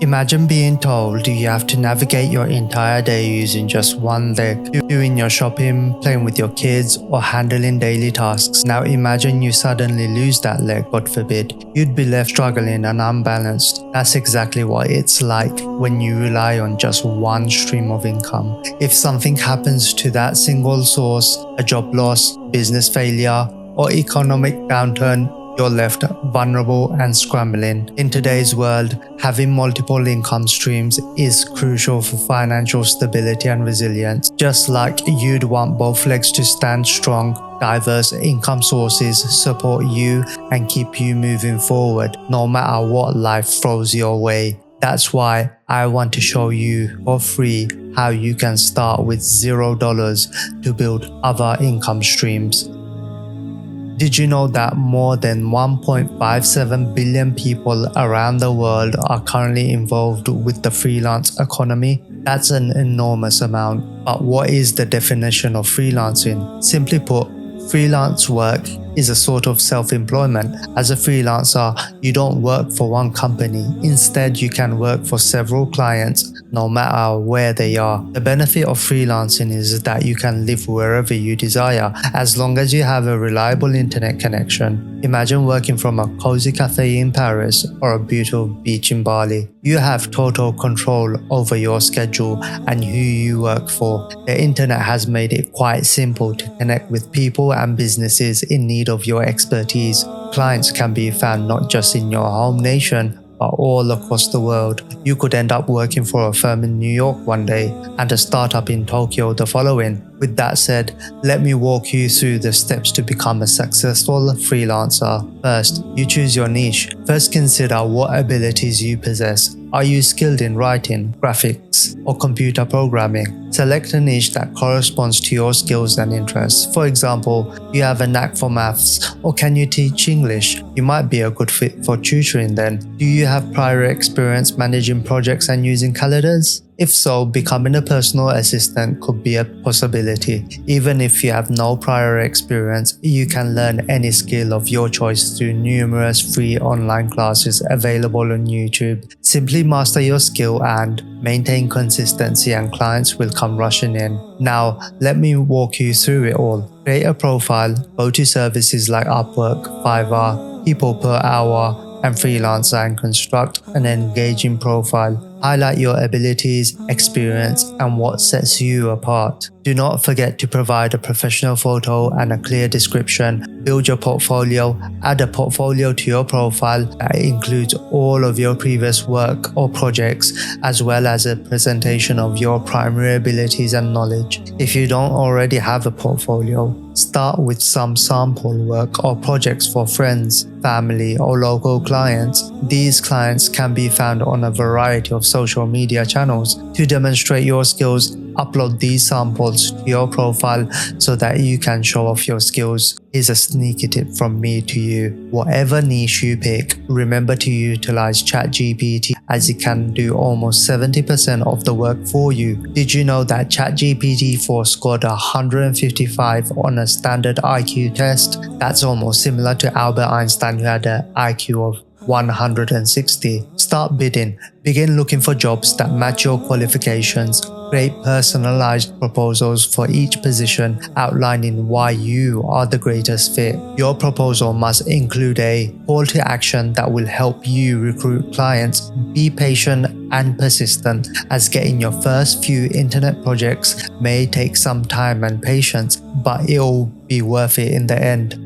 Imagine being told you have to navigate your entire day using just one leg, doing your shopping, playing with your kids, or handling daily tasks. Now imagine you suddenly lose that leg, God forbid. You'd be left struggling and unbalanced. That's exactly what it's like when you rely on just one stream of income. If something happens to that single source, a job loss, business failure, or economic downturn, you're left vulnerable and scrambling. In today's world, having multiple income streams is crucial for financial stability and resilience. Just like you'd want both legs to stand strong, diverse income sources support you and keep you moving forward, no matter what life throws your way. That's why I want to show you for free how you can start with $0 to build other income streams. Did you know that more than 1.57 billion people around the world are currently involved with the freelance economy? That's an enormous amount. But what is the definition of freelancing? Simply put, freelance work is a sort of self-employment. As a freelancer, you don't work for one company. Instead, you can work for several clients, no matter where they are. The benefit of freelancing is that you can live wherever you desire, as long as you have a reliable internet connection. Imagine working from a cozy cafe in Paris or a beautiful beach in Bali. You have total control over your schedule and who you work for. The internet has made it quite simple to connect with people and businesses in need of your expertise. Clients can be found not just in your home nation, but all across the world. You could end up working for a firm in New York one day and a startup in Tokyo the following. With that said, let me walk you through the steps to become a successful freelancer. First, you choose your niche. First, consider what abilities you possess. Are you skilled in writing, graphics, or computer programming? Select a niche that corresponds to your skills and interests. For example, you have a knack for maths, or can you teach English? You might be a good fit for tutoring then. Do you have prior experience managing projects and using calendars? If so, becoming a personal assistant could be a possibility. Even if you have no prior experience, you can learn any skill of your choice through numerous free online classes available on YouTube. Simply master your skill and maintain consistency and clients will come rushing in. Now, let me walk you through it all. Create a profile, go to services like Upwork, Fiverr, People Per Hour, and Freelancer and construct an engaging profile. Highlight your abilities, experience, and what sets you apart. Do not forget to provide a professional photo and a clear description. Build your portfolio. Add a portfolio to your profile that includes all of your previous work or projects, as well as a presentation of your primary abilities and knowledge. If you don't already have a portfolio, start with some sample work or projects for friends, family, or local clients. These clients can be found on a variety of social media channels. To demonstrate your skills, upload these samples to your profile so that you can show off your skills. Here's a sneaky tip from me to you. Whatever niche you pick, remember to utilize ChatGPT as it can do almost 70% of the work for you. Did you know that ChatGPT-4 scored 155 on a standard IQ test? That's almost similar to Albert Einstein, who had an IQ of 160. Start bidding. Begin looking for jobs that match your qualifications. Create personalized proposals for each position, outlining why you are the greatest fit. Your proposal must include a call to action that will help you recruit clients. Be patient and persistent, as getting your first few internet projects may take some time and patience, but it'll be worth it in the end.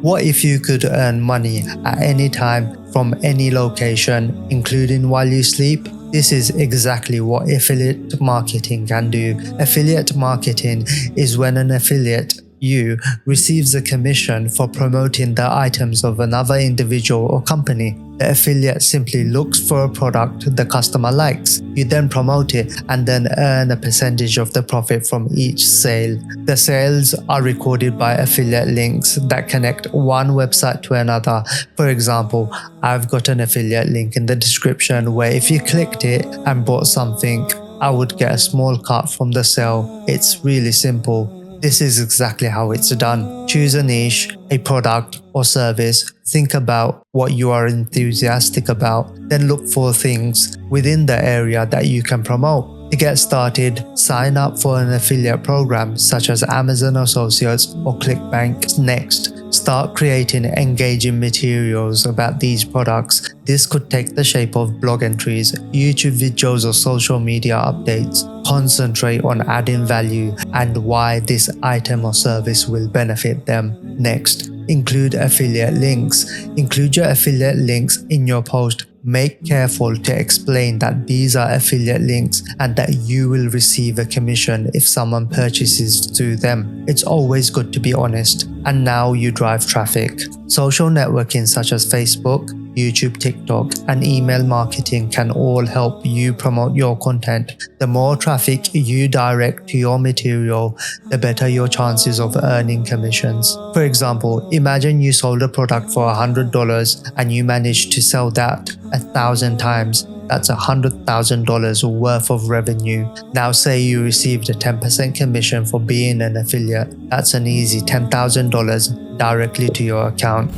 What if you could earn money at any time from any location, including while you sleep? This is exactly what affiliate marketing can do. Affiliate marketing is when an affiliate, you, receives a commission for promoting the items of another individual or company. The affiliate simply looks for a product the customer likes. You then promote it and then earn a percentage of the profit from each sale. The sales are recorded by affiliate links that connect one website to another. For example, I've got an affiliate link in the description where if you clicked it and bought something, I would get a small cut from the sale. It's really simple. This is exactly how it's done. Choose a niche, a product or service. Think about what you are enthusiastic about. Then look for things within the area that you can promote. To get started, sign up for an affiliate program such as Amazon Associates or ClickBank. Next, start creating engaging materials about these products. This could take the shape of blog entries, YouTube videos or social media updates. Concentrate on adding value and why this item or service will benefit them. Next, include affiliate links. Include your affiliate links in your post. Make careful to explain that these are affiliate links and that you will receive a commission if someone purchases through them. It's always good to be honest. And now you drive traffic. Social networking such as Facebook, YouTube, TikTok, and email marketing can all help you promote your content. The more traffic you direct to your material, the better your chances of earning commissions. For example, imagine you sold a product for $100 and you managed to sell that 1,000 times. That's $100,000 worth of revenue. Now say you received a 10% commission for being an affiliate. That's an easy $10,000 directly to your account.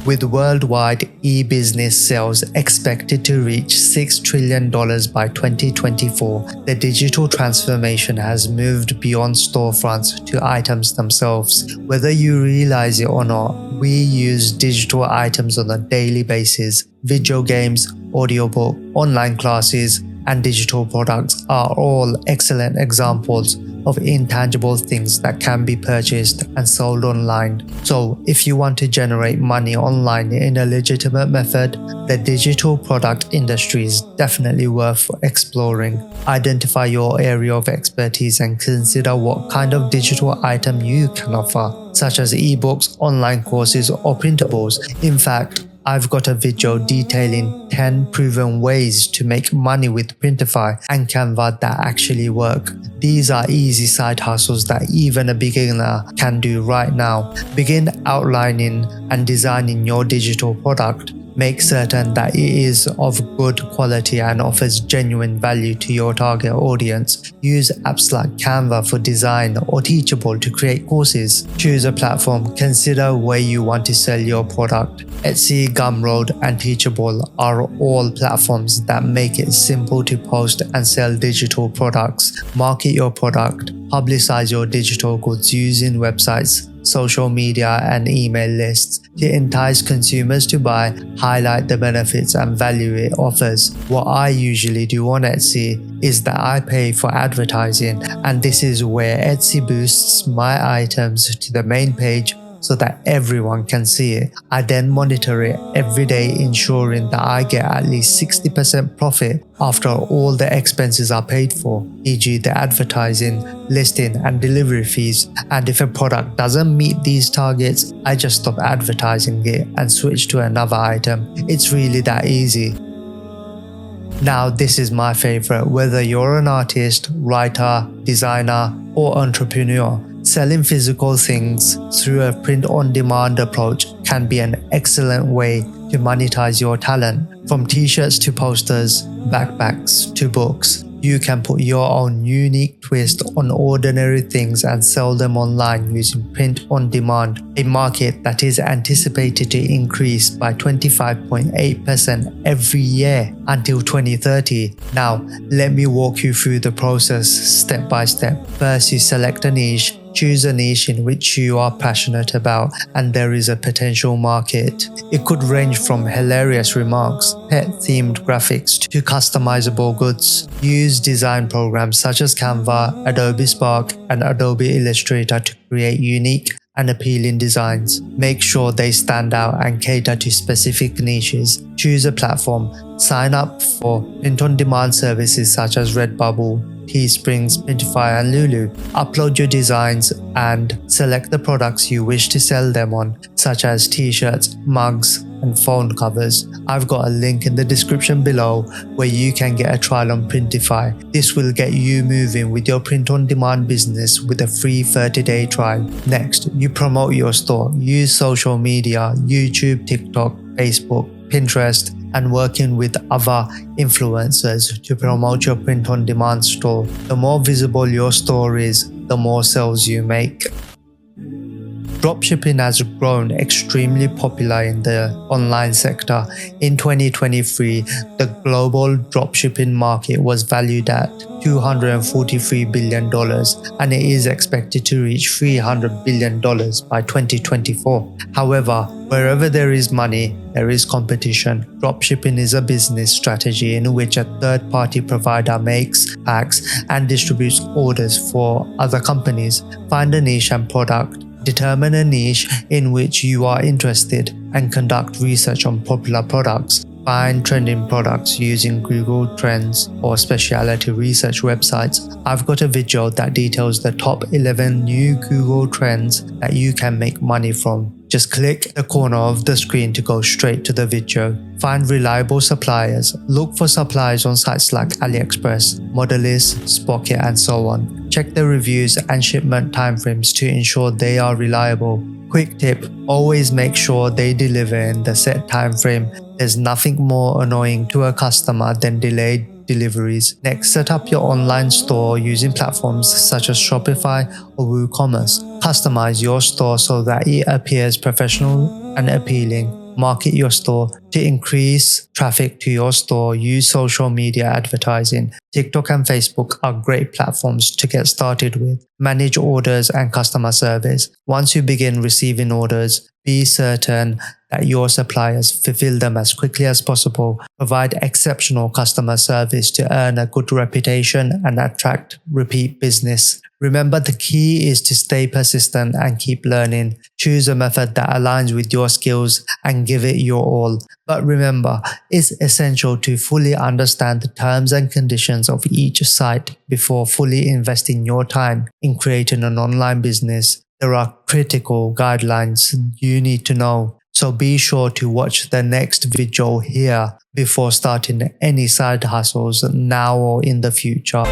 With worldwide e-business sales expected to reach $6 trillion by 2024, the digital transformation has moved beyond storefronts to items themselves. Whether you realize it or not, we use digital items on a daily basis. Video games, audiobook, online classes, and digital products are all excellent examples of intangible things that can be purchased and sold online. So if you want to generate money online in a legitimate method, the digital product industry is definitely worth exploring. Identify your area of expertise and consider what kind of digital item you can offer, such as ebooks, online courses, or printables. In fact, I've got a video detailing 10 proven ways to make money with Printify and Canva that actually work. These are easy side hustles that even a beginner can do right now. Begin outlining and designing your digital product. Make certain that it is of good quality and offers genuine value to your target audience. Use apps like Canva for design or Teachable to create courses. Choose a platform. Consider where you want to sell your product. Etsy, Gumroad, and Teachable are all platforms that make it simple to post and sell digital products. Market your product. Publicize your digital goods using websites, social media, and email lists to entice consumers to buy. Highlight the benefits and value it offers. What I usually do on Etsy is that I pay for advertising, and this is where Etsy boosts my items to the main page so that everyone can see it. I then monitor it every day, ensuring that I get at least 60% profit after all the expenses are paid for, e.g. the advertising, listing, and delivery fees. And if a product doesn't meet these targets, I just stop advertising it and switch to another item. It's really that easy. Now this is my favorite. Whether you're an artist, writer, designer, or entrepreneur, selling physical things through a print-on-demand approach can be an excellent way to monetize your talent. From t-shirts to posters, backpacks to books, you can put your own unique twist on ordinary things and sell them online using print-on-demand, a market that is anticipated to increase by 25.8% every year until 2030. Now, let me walk you through the process step by step. First, you select a niche. Choose a niche in which you are passionate about and there is a potential market. It could range from hilarious remarks, pet-themed graphics, to customizable goods. Use design programs such as Canva, Adobe Spark, and Adobe Illustrator to create unique and appealing designs. Make sure they stand out and cater to specific niches. Choose a platform. Sign up for print-on-demand services such as Redbubble, Teesprings, Printify, and Lulu. Upload your designs and select the products you wish to sell them on, such as t-shirts, mugs, and phone covers. I've got a link in the description below where you can get a trial on Printify. This will get you moving with your print-on-demand business with a free 30-day trial. Next, you promote your store. Use social media, YouTube, TikTok, Facebook, Pinterest, and working with other influencers to promote your print-on-demand store. The more visible your store is, the more sales you make. Dropshipping has grown extremely popular in the online sector. In 2023, the global dropshipping market was valued at $243 billion, and it is expected to reach $300 billion by 2024. However, wherever there is money, there is competition. Dropshipping is a business strategy in which a third-party provider makes, packs, and distributes orders for other companies. Find a niche and product. Determine a niche in which you are interested and conduct research on popular products. Find trending products using Google Trends or specialty research websites. I've got a video that details the top 11 new Google Trends that you can make money from. Just click the corner of the screen to go straight to the video. Find reliable suppliers. Look for suppliers on sites like AliExpress, Modelist, Spocket, and so on. Check the reviews and shipment timeframes to ensure they are reliable. Quick tip, always make sure they deliver in the set time frame. There's nothing more annoying to a customer than delayed deliveries. Next, set up your online store using platforms such as Shopify or WooCommerce. Customize your store so that it appears professional and appealing. Market your store. To increase traffic to your store, use social media advertising. TikTok and Facebook are great platforms to get started with. Manage orders and customer service. Once you begin receiving orders, be certain that your suppliers fulfill them as quickly as possible. Provide exceptional customer service to earn a good reputation and attract repeat business. Remember, the key is to stay persistent and keep learning. Choose a method that aligns with your skills and give it your all. But remember, it's essential to fully understand the terms and conditions of each site before fully investing your time in creating an online business. There are critical guidelines you need to know. So be sure to watch the next video here before starting any side hustles now or in the future.